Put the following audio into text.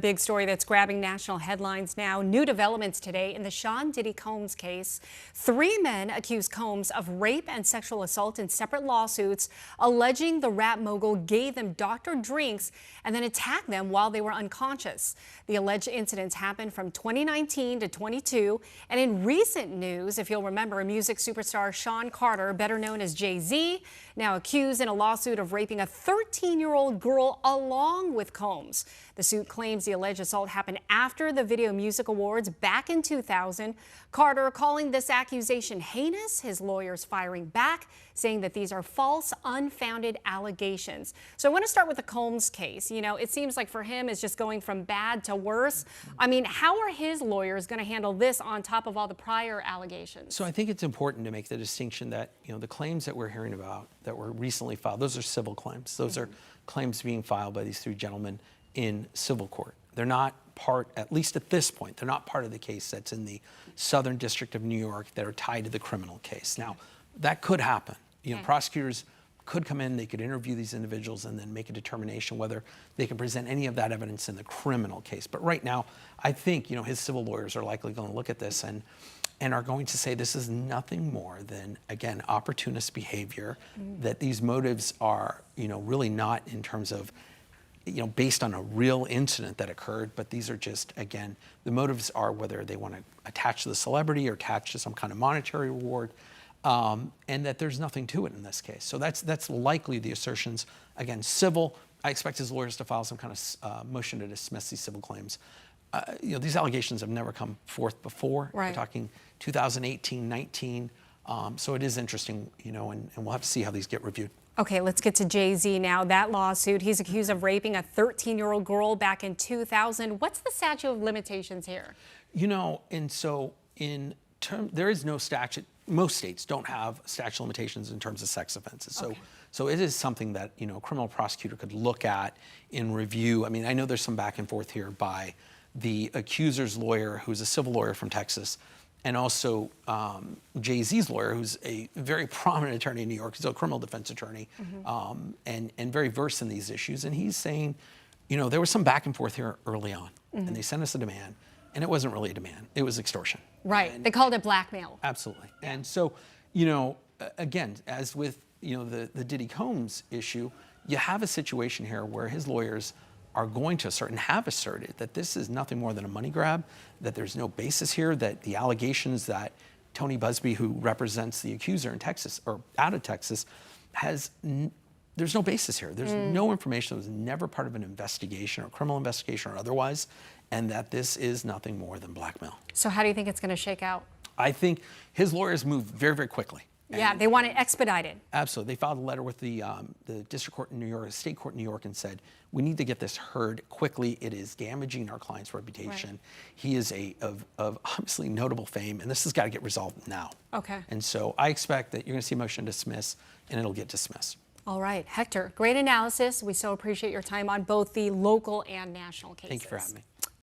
Big story that's grabbing national headlines now. New developments today in the Sean Diddy Combs case. 3 men accuse Combs of rape and sexual assault in separate lawsuits, alleging the rap mogul gave them doctored drinks and then attacked them while they were unconscious. The alleged incidents happened from 2019 to 22. And in recent news, if you'll remember, music superstar Sean Carter, better known as Jay-Z, now accused in a lawsuit of raping a 13-year-old girl along with Combs. The suit claims the alleged assault happened after the Video Music Awards back in 2000. Carter calling this accusation heinous, his lawyers firing back, saying that these are false, unfounded allegations. So I want to start with the Combs case. You know, it seems like for him it's just going from bad to worse. I mean, how are his lawyers going to handle this on top of all the prior allegations? So I think it's important to make the distinction that, you know, the claims that we're hearing about that were recently filed, those are civil claims. Those are claims being filed by these 3 gentlemen in civil court. They're not part, at least at this point, they're not part of the case that's in the Southern District of New York that are tied to the criminal case. Now, that could happen. You know, prosecutors could come in, they could interview these individuals and then make a determination whether they can present any of that evidence in the criminal case. But right now, I think, you know, his civil lawyers are likely going to look at this and are going to say this is nothing more than, again, opportunist behavior, that these motives are, you know, really not in terms of, you know, based on a real incident that occurred, but these are just, again, the motives are whether they want to attach to the celebrity or attach to some kind of monetary reward, and that there's nothing to it in this case. So that's likely the assertions. Again, civil, I expect his lawyers to file some kind of motion to dismiss these civil claims. You know, these allegations have never come forth before. Right. We're talking 2018, 19. So it is interesting, you know, and we'll have to see how these get reviewed. Okay, let's get to Jay-Z now. That lawsuit, he's accused of raping a 13-year-old girl back in 2000. What's the statute of limitations here? You know, and so there is no statute. Most states don't have statute of limitations in terms of sex offenses. So, so it is something that, you know, a criminal prosecutor could look at in review. I mean, I know there's some back and forth here by the accuser's lawyer, who's a civil lawyer from Texas, and also Jay-Z's lawyer, who's a very prominent attorney in New York. He's a criminal defense attorney, and very versed in these issues. And he's saying, you know, there was some back and forth here early on, and they sent us a demand, and it wasn't really a demand. It was extortion. Right. And they called it blackmail. Absolutely. And so, you know, again, as with, you know, the Diddy Combs issue, you have a situation here where his lawyers are going to assert and have asserted that this is nothing more than a money grab, that there's no basis here, that the allegations that Tony Busby, who represents the accuser in Texas or out of Texas, there's no basis here. There's no information that was never part of an investigation or criminal investigation or otherwise, and that this is nothing more than blackmail. So how do you think it's going to shake out? I think his lawyers moved very, very quickly. Yeah, they want it expedited. Absolutely. They filed a letter with the district court in New York, state court in New York, and said, we need to get this heard quickly. It is damaging our client's reputation. Right. He is of obviously notable fame, and this has got to get resolved now. Okay. And so I expect that you're going to see a motion to dismiss, and it'll get dismissed. All right. Hector, great analysis. We so appreciate your time on both the local and national cases. Thank you for having me.